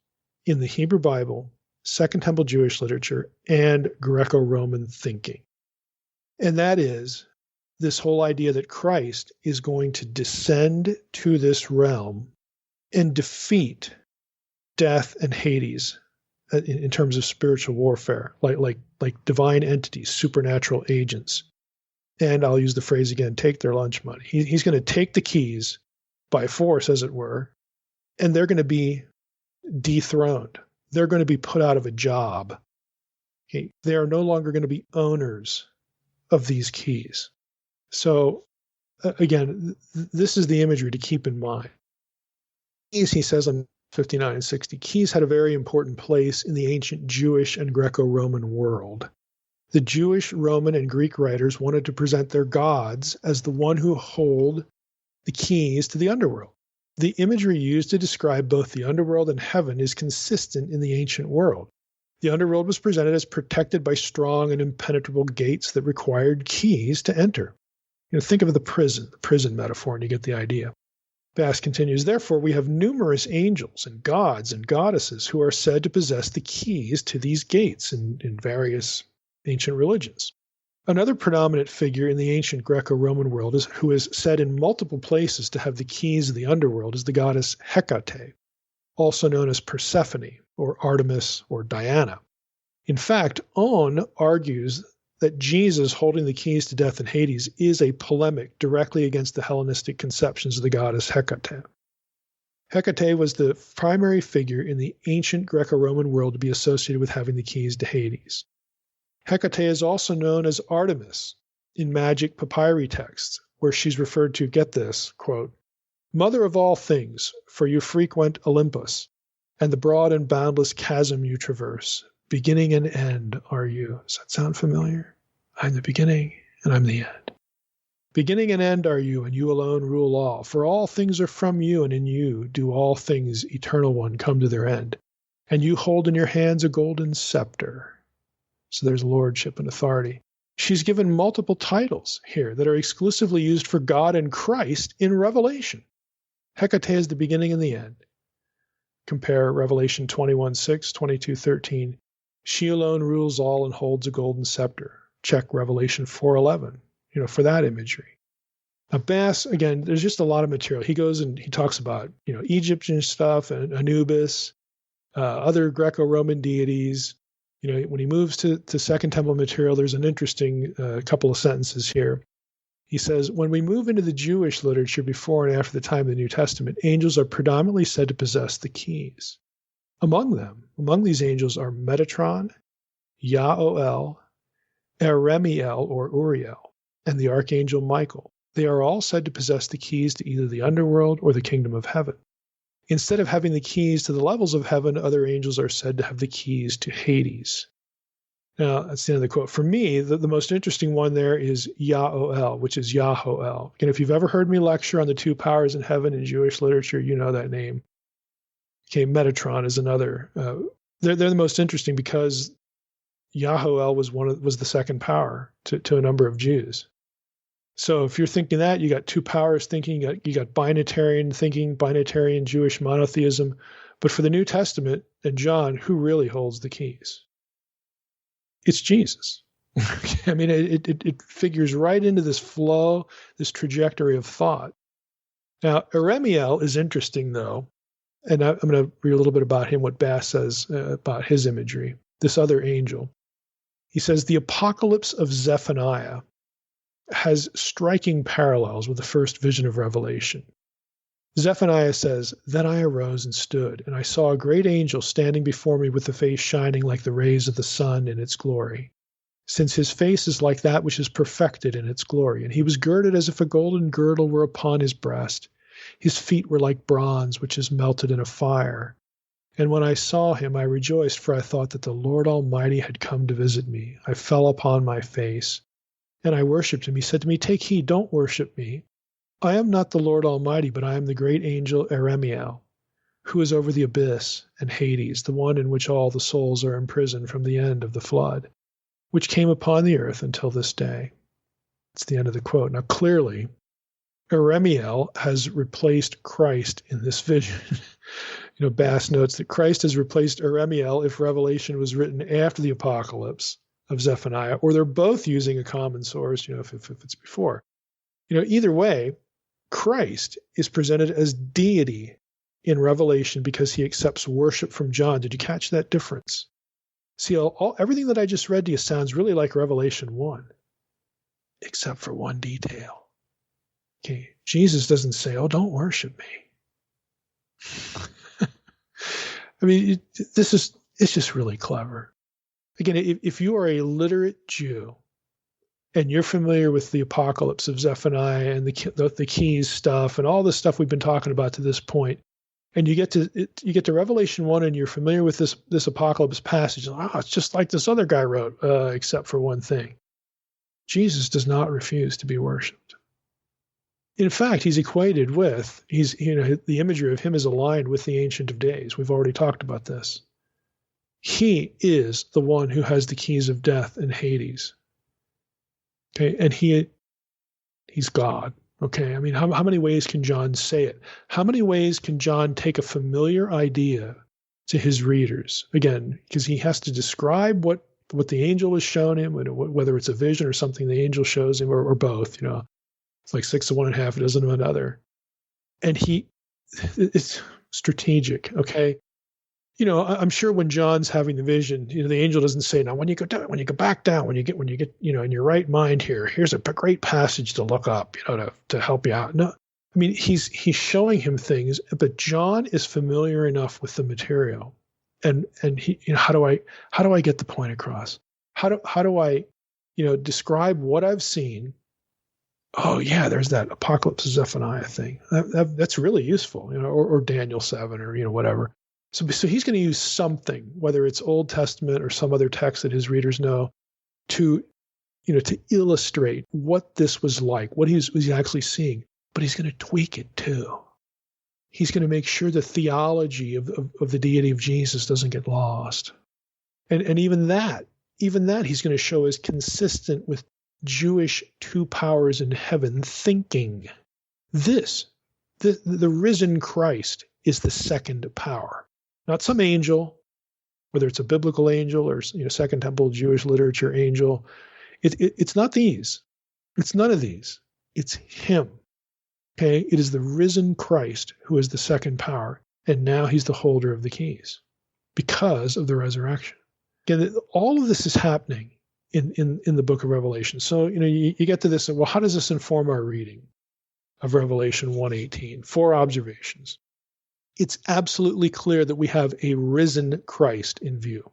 in the Hebrew Bible, Second Temple Jewish literature, and Greco-Roman thinking. And that is this whole idea that Christ is going to descend to this realm and defeat death and Hades in terms of spiritual warfare, like divine entities, supernatural agents. And I'll use the phrase again, take their lunch money. He's going to take the keys by force, as it were, and they're going to be dethroned. They're going to be put out of a job. Okay? They are no longer going to be owners of these keys. So, again, this is the imagery to keep in mind. Keys, he says on 59 and 60, keys had a very important place in the ancient Jewish and Greco-Roman world. The Jewish, Roman, and Greek writers wanted to present their gods as the one who hold the keys to the underworld. The imagery used to describe both the underworld and heaven is consistent in the ancient world. The underworld was presented as protected by strong and impenetrable gates that required keys to enter. Think of the prison metaphor, and you get the idea. Bass continues, therefore, we have numerous angels and gods and goddesses who are said to possess the keys to these gates in various ancient religions. Another predominant figure in the ancient Greco-Roman world who is said in multiple places to have the keys of the underworld is the goddess Hecate, also known as Persephone, or Artemis, or Diana. In fact, Owen argues that Jesus holding the keys to death and Hades is a polemic directly against the Hellenistic conceptions of the goddess Hecate. Hecate was the primary figure in the ancient Greco-Roman world to be associated with having the keys to Hades. Hecate is also known as Artemis in magic papyri texts, where she's referred to, get this, quote, Mother of all things, for you frequent Olympus, and the broad and boundless chasm you traverse. Beginning and end are you. Does that sound familiar? I'm the beginning, and I'm the end. Beginning and end are you, and you alone rule all. For all things are from you, and in you do all things, eternal one, come to their end. And you hold in your hands a golden scepter. So there's lordship and authority. She's given multiple titles here that are exclusively used for God and Christ in Revelation. Hecate is the beginning and the end. Compare Revelation 21:6, 22:13. She alone rules all and holds a golden scepter. Check Revelation 4:11, for that imagery. Now, Bass, again, there's just a lot of material. He goes and he talks about, Egyptian stuff and Anubis, other Greco-Roman deities. When he moves to Second Temple material, there's an interesting couple of sentences here. He says, when we move into the Jewish literature before and after the time of the New Testament, angels are predominantly said to possess the keys. Among these angels are Metatron, Yaoel, Eremiel or Uriel, and the archangel Michael. They are all said to possess the keys to either the underworld or the kingdom of heaven. Instead of having the keys to the levels of heaven, other angels are said to have the keys to Hades. Now, that's the end of the quote. For me, the most interesting one there is Yahoel, which is Yahoel. And if you've ever heard me lecture on the two powers in heaven in Jewish literature, you know that name. Okay, Metatron is another. They're the most interesting because Yahoel was the second power to a number of Jews. So if you're thinking that, you got two powers thinking, you got binitarian thinking, binitarian Jewish monotheism. But for the New Testament and John, who really holds the keys? It's Jesus. I mean, it figures right into this flow, this trajectory of thought. Now, Eremiel is interesting, though, and I'm going to read a little bit about him, what Bass says about his imagery, this other angel. He says, the apocalypse of Zephaniah has striking parallels with the first vision of Revelation. Zephaniah says, then I arose and stood, and I saw a great angel standing before me with the face shining like the rays of the sun in its glory, since his face is like that which is perfected in its glory. And he was girded as if a golden girdle were upon his breast. His feet were like bronze, which is melted in a fire. And when I saw him, I rejoiced, for I thought that the Lord Almighty had come to visit me. I fell upon my face, and I worshipped him. He said to me, take heed, don't worship me. I am not the Lord Almighty, but I am the great angel Eremiel, who is over the abyss and Hades, the one in which all the souls are imprisoned from the end of the flood, which came upon the earth until this day. It's the end of the quote. Now, clearly, Eremiel has replaced Christ in this vision. Bass notes that Christ has replaced Eremiel if Revelation was written after the apocalypse of Zephaniah, or they're both using a common source, if it's before. Either way, Christ is presented as deity in Revelation because he accepts worship from John. Did you catch that difference? See, everything that I just read to you sounds really like Revelation 1, except for one detail. Okay, Jesus doesn't say, oh, don't worship me. I mean, it's just really clever. Again, if you are a literate Jew, and you're familiar with the apocalypse of Zephaniah and the keys stuff and all the stuff we've been talking about to this point, and you get to Revelation 1 and you're familiar with this apocalypse passage, it's just like this other guy wrote, except for one thing. Jesus does not refuse to be worshipped. In fact, he's equated with, the imagery of him is aligned with the Ancient of Days. We've already talked about this. He is the one who has the keys of death and Hades. Okay, and he's God. Okay, I mean, how many ways can John say it? How many ways can John take a familiar idea to his readers? Again, because he has to describe what the angel has shown him, whether it's a vision or something the angel shows him, or both. It's like 6 of one and half a dozen of another. And it's strategic. Okay. I'm sure when John's having the vision, the angel doesn't say, now when you go down, when you go back down, when you get, in your right mind here's a great passage to look up, to help you out. No, I mean, he's showing him things, but John is familiar enough with the material. And he, how do I get the point across? How do I, describe what I've seen? Oh yeah, there's that Apocalypse of Zephaniah thing. That's really useful, or Daniel 7 or, whatever. So he's going to use something, whether it's Old Testament or some other text that his readers know, to illustrate what this was like, what he was actually seeing. But he's going to tweak it too. He's going to make sure the theology of the deity of Jesus doesn't get lost. And even that he's going to show is consistent with Jewish two powers in heaven thinking. The risen Christ is the second power. Not some angel, whether it's a biblical angel or Second Temple Jewish literature angel. It's not these. It's none of these. It's him. Okay? It is the risen Christ who is the second power, and now he's the holder of the keys because of the resurrection. Again, all of this is happening in the book of Revelation. So, you get to this, and well, how does this inform our reading of Revelation 1:18? 4 observations. It's absolutely clear that we have a risen Christ in view.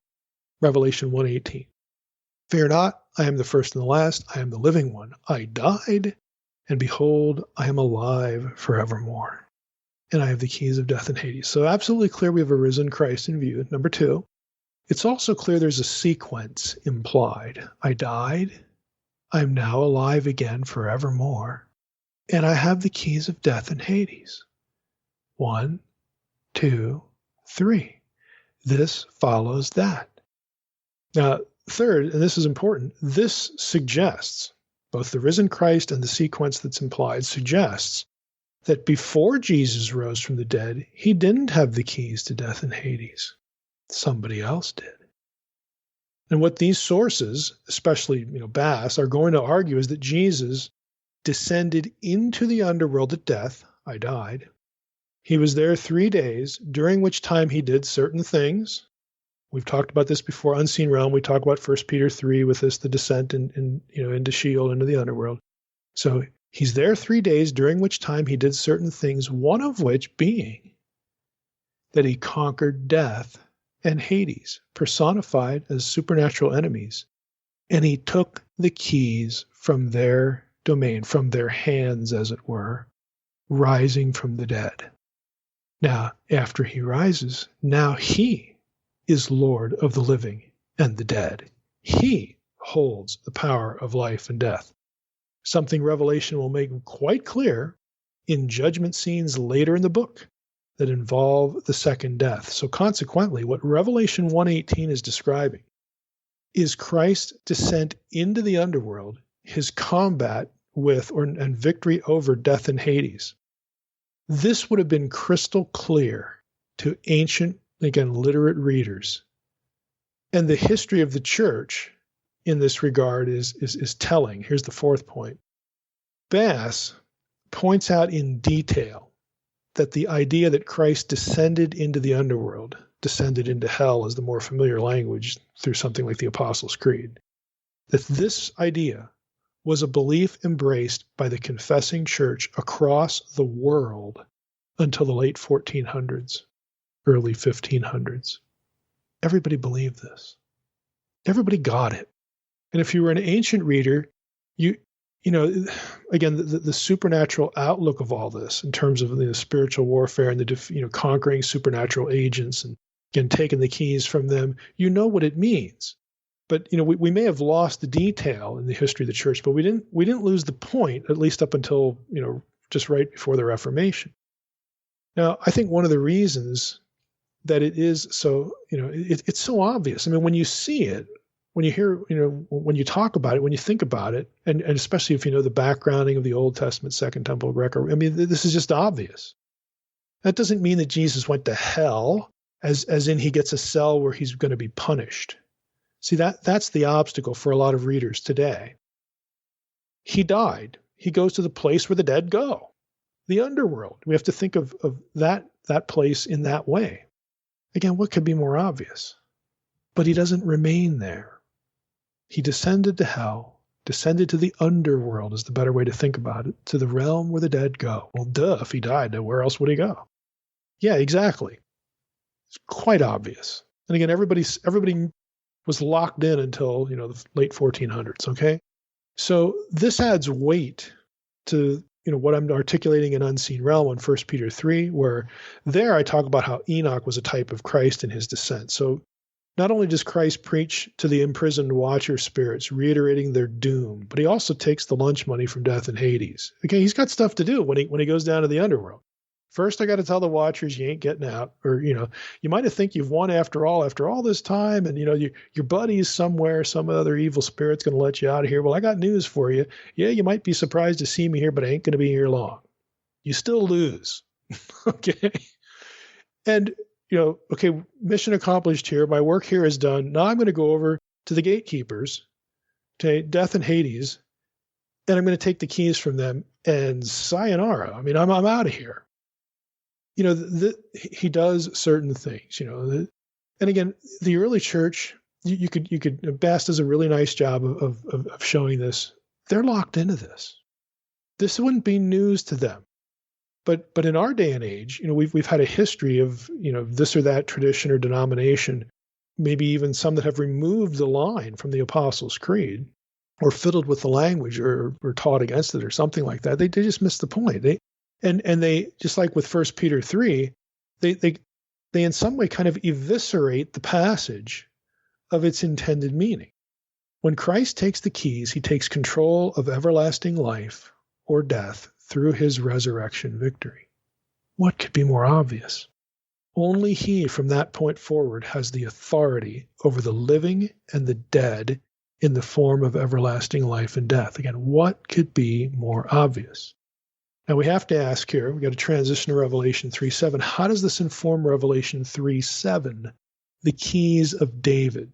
Revelation 1:18. Fear not, I am the first and the last. I am the living one. I died, and behold, I am alive forevermore. And I have the keys of death and Hades. So absolutely clear we have a risen Christ in view. Number 2, it's also clear there's a sequence implied. I died. I'm now alive again forevermore. And I have the keys of death and Hades. 1, 2, 3. This follows that. Now, third, and this is important, this suggests, both the risen Christ and the sequence that's implied suggests that before Jesus rose from the dead, he didn't have the keys to death and Hades. Somebody else did. And what these sources, especially Bass, are going to argue is that Jesus descended into the underworld at death. I died. He was there 3 days, during which time he did certain things. We've talked about this before, unseen realm. We talk about 1 Peter 3 with this, the descent into Sheol, into the underworld. So he's there 3 days, during which time he did certain things, one of which being that he conquered death and Hades, personified as supernatural enemies. And he took the keys from their domain, from their hands, as it were, rising from the dead. Now, after he rises, now he is Lord of the living and the dead. He holds the power of life and death. Something Revelation will make quite clear in judgment scenes later in the book that involve the second death. So consequently, what Revelation 1:18 is describing is Christ's descent into the underworld, his combat with and victory over death and Hades. This would have been crystal clear to ancient, again, literate readers. And the history of the church in this regard is telling. Here's the fourth point. Bass points out in detail that the idea that Christ descended into the underworld, descended into hell is the more familiar language through something like the Apostles' Creed, that this idea was a belief embraced by the confessing church across the world until the late 1400s, early 1500s. Everybody believed this. Everybody got it. And if you were an ancient reader, again, the supernatural outlook of all this in terms of the spiritual warfare and the conquering supernatural agents and again taking the keys from them, what it means. But we may have lost the detail in the history of the church, but we didn't lose the point, at least up until just right before the Reformation. Now, I think one of the reasons that it is so it's so obvious. I mean, when you see it, when you hear, when you talk about it, when you think about it, and especially if you know the backgrounding of the Old Testament, Second Temple, Greco, I mean, this is just obvious. That doesn't mean that Jesus went to hell, as in he gets a cell where he's going to be punished. See, that's the obstacle for a lot of readers today. He died. He goes to the place where the dead go, the underworld. We have to think of that place in that way. Again, what could be more obvious? But he doesn't remain there. He descended to hell, descended to the underworld is the better way to think about it, to the realm where the dead go. Well, duh, if he died, then where else would he go? Yeah, exactly. It's quite obvious. And again, everybody was locked in until, the late 1400s, okay? So this adds weight to, what I'm articulating in Unseen Realm on 1 Peter 3, where there I talk about how Enoch was a type of Christ in his descent. So not only does Christ preach to the imprisoned watcher spirits, reiterating their doom, but he also takes the lunch money from death and Hades. Okay, he's got stuff to do when he goes down to the underworld. First, I got to tell the watchers you ain't getting out, or you might have think you've won after all this time, and your buddy's somewhere, some other evil spirit's going to let you out of here. Well, I got news for you. Yeah, you might be surprised to see me here, but I ain't going to be here long. You still lose, okay? And okay, mission accomplished here. My work here is done. Now I'm going to go over to the gatekeepers, to death and Hades, and I'm going to take the keys from them and sayonara. I mean, I'm out of here. He does certain things, and again, the early church, Bass does a really nice job of showing this. They're locked into this. This wouldn't be news to them. But in our day and age, we've had a history of, this or that tradition or denomination, maybe even some that have removed the line from the Apostles' Creed or fiddled with the language or taught against it or something like that. They just missed the point. They just like with 1 Peter 3, they in some way kind of eviscerate the passage of its intended meaning. When Christ takes the keys, he takes control of everlasting life or death through his resurrection victory. What could be more obvious? Only he from that point forward has the authority over the living and the dead in the form of everlasting life and death. Again, what could be more obvious? Now we have to ask here, we've got to transition to Revelation 3:7. How does this inform Revelation 3:7, the keys of David?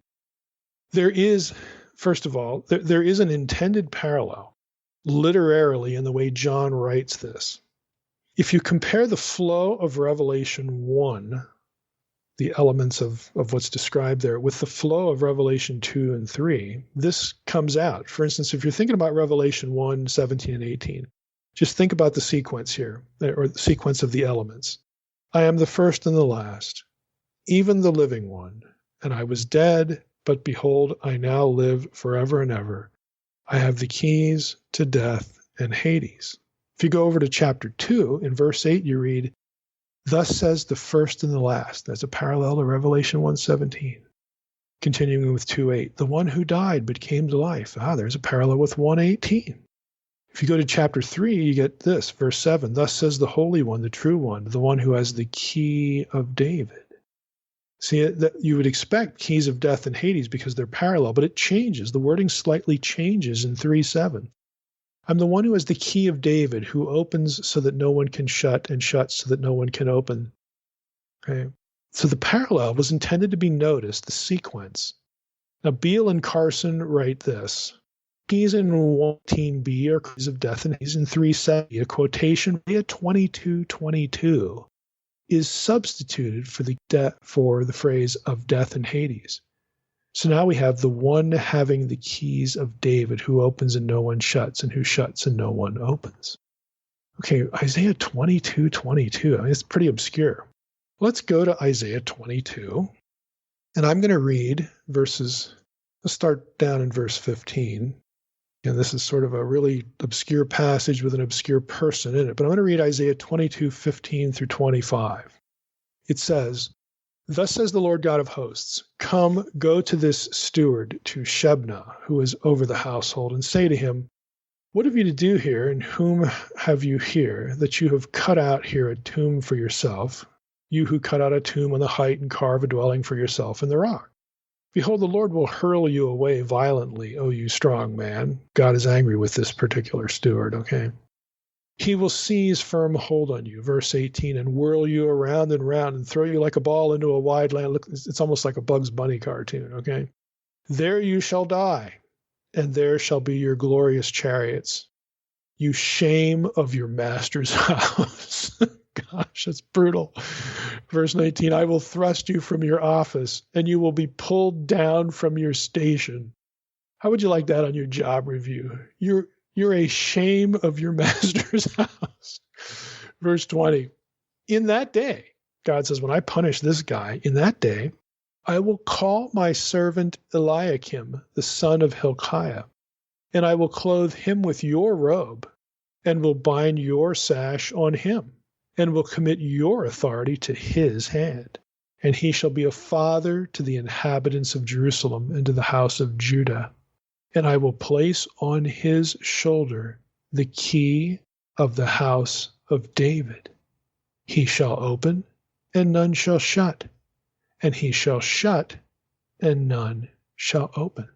There is, first of all, there is an intended parallel literarily in the way John writes this. If you compare the flow of Revelation 1, the elements of what's described there, with the flow of Revelation 2 and 3, this comes out. For instance, if you're thinking about Revelation 1, 17 and 18, just think about the sequence here, or the sequence of the elements. I am the first and the last, even the living one, and I was dead, but behold, I now live forever and ever. I have the keys to death and Hades. If you go over to chapter 2, in verse 8, you read, thus says the first and the last. That's a parallel to Revelation 1:17. Continuing with 2:8, the one who died but came to life. There's a parallel with 1:18. If you go to chapter 3, you get this, verse 7, thus says the Holy One, the true one, the one who has the key of David. See, that you would expect keys of death and Hades because they're parallel, but it changes. The wording slightly changes in 3:7. I'm the one who has the key of David, who opens so that no one can shut and shuts so that no one can open. Okay. So the parallel was intended to be noticed, the sequence. Now, Beale and Carson write this. Keys in 1:18b are keys of death, and he's in 3:7. A quotation, Isaiah 22:22, is substituted for the phrase of death and Hades. So now we have the one having the keys of David, who opens and no one shuts, and who shuts and no one opens. Okay, Isaiah 22:22. I mean, it's pretty obscure. Let's go to Isaiah 22, and I'm going to read verses. Let's start down in verse 15. And this is sort of a really obscure passage with an obscure person in it. But I'm going to read Isaiah 22:15 through 25. It says, thus says the Lord God of hosts, come, go to this steward, to Shebna, who is over the household, and say to him, what have you to do here, and whom have you here, that you have cut out here a tomb for yourself, you who cut out a tomb on the height and carve a dwelling for yourself in the rock? Behold, the Lord will hurl you away violently, O you strong man. God is angry with this particular steward, okay? He will seize firm hold on you, verse 18, and whirl you around and round and throw you like a ball into a wide land. Look, it's almost like a Bugs Bunny cartoon, okay? There you shall die, and there shall be your glorious chariots, you shame of your master's house. Gosh, that's brutal. Verse 19, I will thrust you from your office, and you will be pulled down from your station. How would you like that on your job review? You're a shame of your master's house. Verse 20, in that day, God says, when I punish this guy, in that day, I will call my servant Eliakim, the son of Hilkiah, and I will clothe him with your robe, and will bind your sash on him, and will commit your authority to his hand. And he shall be a father to the inhabitants of Jerusalem and to the house of Judah. And I will place on his shoulder the key of the house of David. He shall open, and none shall shut. And he shall shut, and none shall open.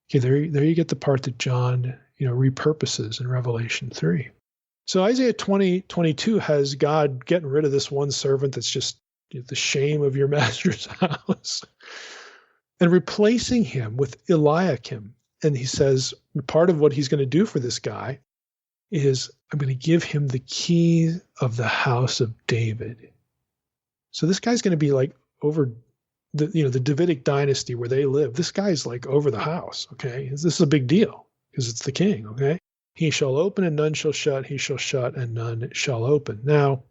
Okay, there you get the part that John, repurposes in Revelation 3. So Isaiah 20:22 has God getting rid of this one servant that's just the shame of your master's house and replacing him with Eliakim. And he says part of what he's going to do for this guy is I'm going to give him the key of the house of David. So this guy's going to be like over the Davidic dynasty where they live. This guy's like over the house, okay? This is a big deal because it's the king, okay? He shall open and none shall shut. He shall shut and none shall open. Now,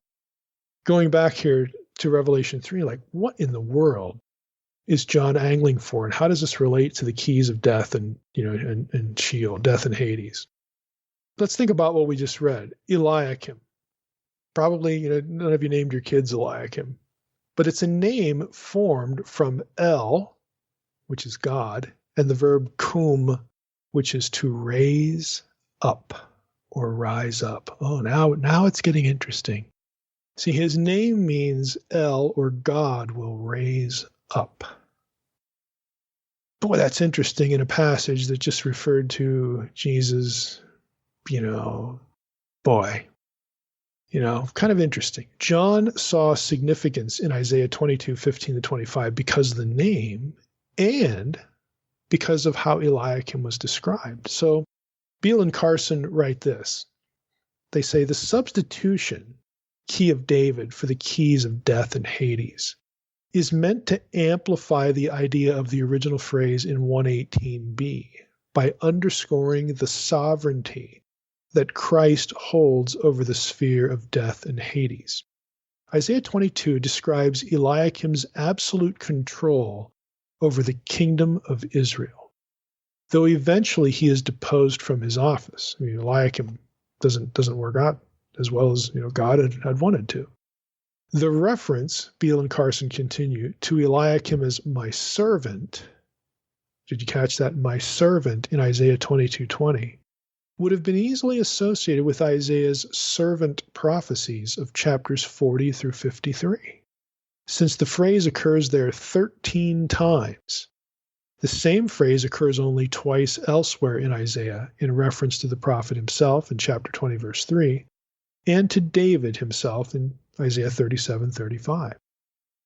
going back here to Revelation 3, like what in the world is John angling for? And how does this relate to the keys of death and Sheol, death and Hades? Let's think about what we just read. Eliakim. Probably, none of you named your kids Eliakim. But it's a name formed from El, which is God, and the verb cum, which is to raise up or rise up. Oh, now it's getting interesting. See, his name means El, or God will raise up. Boy, that's interesting in a passage that just referred to Jesus, boy. Kind of interesting. John saw significance in Isaiah 22:15-25 because of the name and because of how Eliakim was described. So Beale and Carson write this. They say the substitution, key of David, for the keys of death and Hades, is meant to amplify the idea of the original phrase in 118b by underscoring the sovereignty that Christ holds over the sphere of death and Hades. Isaiah 22 describes Eliakim's absolute control over the kingdom of Israel, though eventually he is deposed from his office. Eliakim doesn't work out as well as God had wanted to. The reference, Beale and Carson continue, to Eliakim as my servant, did you catch that? My servant in Isaiah 22:20, would have been easily associated with Isaiah's servant prophecies of chapters 40 through 53. Since the phrase occurs there 13 times, the same phrase occurs only twice elsewhere in Isaiah in reference to the prophet himself in chapter 20, verse 3, and to David himself in Isaiah 37:35.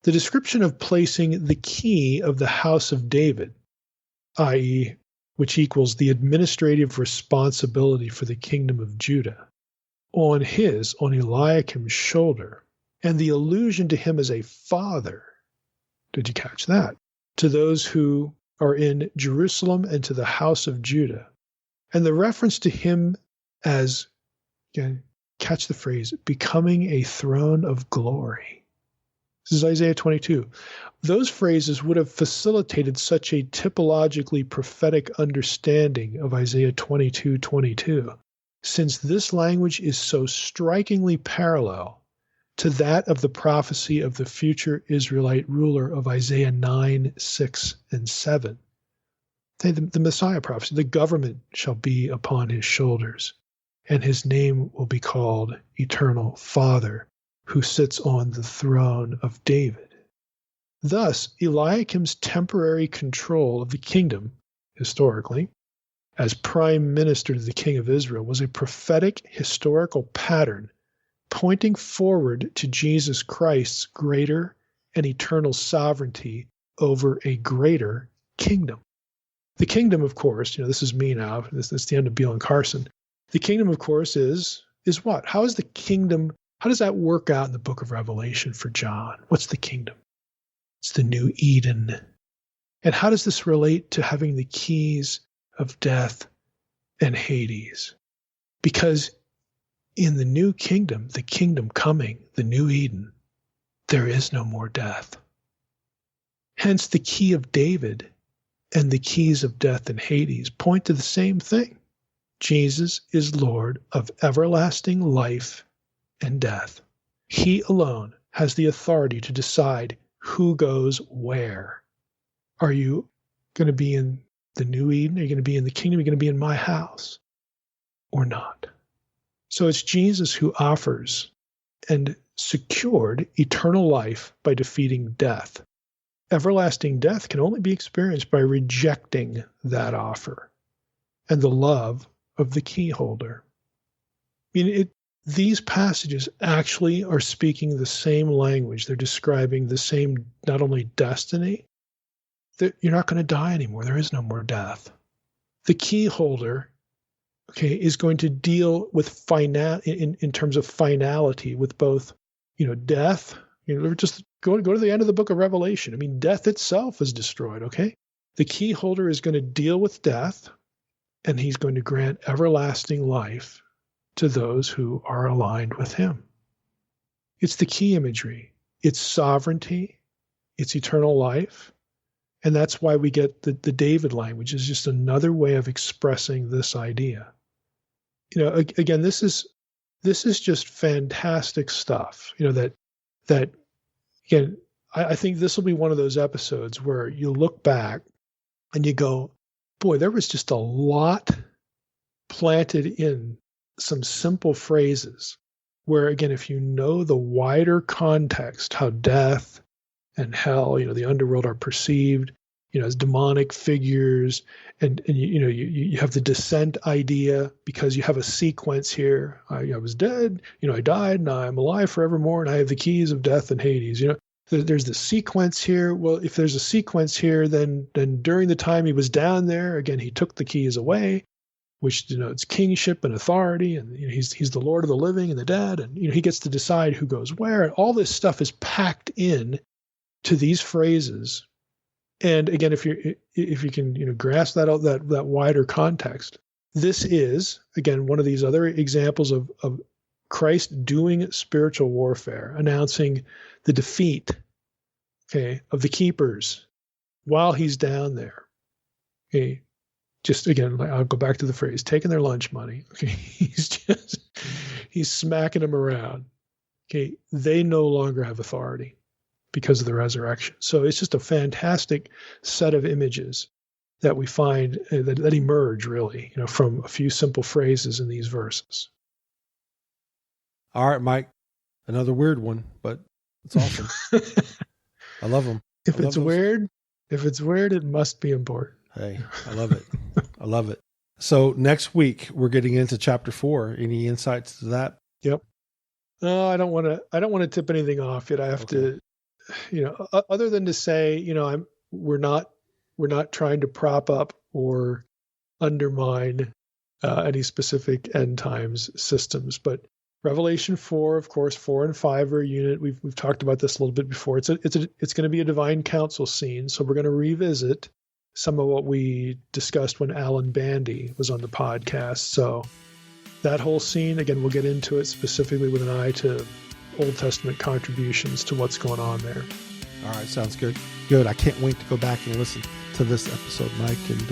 The description of placing the key of the house of David, i.e., which equals the administrative responsibility for the kingdom of Judah, on Eliakim's shoulder, and the allusion to him as a father, did you catch that? To those who are in Jerusalem and to the house of Judah, and the reference to him as, again, catch the phrase, becoming a throne of glory. This is Isaiah 22. Those phrases would have facilitated such a typologically prophetic understanding of Isaiah 22:22, since this language is so strikingly parallel to that of the prophecy of the future Israelite ruler of Isaiah 9:6 and 7. The Messiah prophecy, the government shall be upon his shoulders, and his name will be called Eternal Father, who sits on the throne of David. Thus, Eliakim's temporary control of the kingdom, historically, as prime minister to the king of Israel, was a prophetic historical pattern pointing forward to Jesus Christ's greater and eternal sovereignty over a greater kingdom. The kingdom, of course, this is me now, this is the end of Beale and Carson. The kingdom, of course, is what? How is the kingdom, how does that work out in the book of Revelation for John? What's the kingdom? It's the new Eden. And how does this relate to having the keys of death and Hades? Because in the new kingdom, the kingdom coming, the new Eden, there is no more death. Hence, the key of David and the keys of death and Hades point to the same thing. Jesus is Lord of everlasting life and death. He alone has the authority to decide who goes where. Are you going to be in the new Eden? Are you going to be in the kingdom? Are you going to be in my house or not? So it's Jesus who offers and secured eternal life by defeating death. Everlasting death can only be experienced by rejecting that offer and the love of the key holder. These passages actually are speaking the same language. They're describing the same, not only destiny, that you're not going to die anymore. There is no more death. The key holder, is going to deal with in terms of finality with both, death. Just go to the end of the book of Revelation. Death itself is destroyed. The key holder is going to deal with death, and he's going to grant everlasting life to those who are aligned with him. It's the key imagery. It's sovereignty. It's eternal life. And that's why we get the David language is just another way of expressing this idea. Again, this is just fantastic stuff. That again, I think this will be one of those episodes where you look back And you go, boy, there was just a lot planted in some simple phrases where, again, if you know the wider context, how death and hell, the underworld are perceived, as demonic figures, and you have the descent idea because you have a sequence here. I was dead, I died, now I'm alive forevermore, and I have the keys of death and Hades. There's the sequence here. Well, if there's a sequence here, then during the time he was down there, again, he took the keys away, which denotes kingship and authority, and he's the Lord of the living and the dead, and he gets to decide who goes where. And all this stuff is packed in to these phrases. And again, if you can grasp that wider context, this is again one of these other examples of Christ doing spiritual warfare, announcing the defeat, of the keepers while he's down there. Okay, just again, I'll go back to the phrase, taking their lunch money. Okay, he's smacking them around. Okay, they no longer have authority because of the resurrection. So it's just a fantastic set of images that we find that emerge really, from a few simple phrases in these verses. All right, Mike, another weird one, but it's awesome. I love them. If it's weird, it must be important. Hey, I love it. I love it. So next week we're getting into chapter 4. Any insights to that? Yep. No, I don't want to tip anything off yet. I have to, other than to say, we're not trying to prop up or undermine any specific end times systems, but Revelation 4, of course, 4 and 5 are a unit. We've talked about this a little bit before. It's going to be a divine council scene, so we're going to revisit some of what we discussed when Alan Bandy was on the podcast. So that whole scene, again, we'll get into it specifically with an eye to Old Testament contributions to what's going on there. All right, sounds good. Good. I can't wait to go back and listen to this episode, Mike, and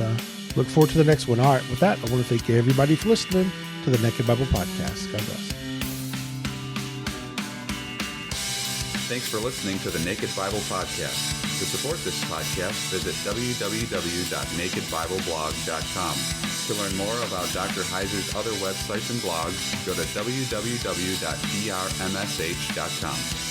look forward to the next one. All right, with that, I want to thank everybody for listening to the Naked Bible Podcast. God bless. Thanks for listening to the Naked Bible Podcast. To support this podcast, visit www.nakedbibleblog.com. To learn more about Dr. Heiser's other websites and blogs, go to www.drmsh.com.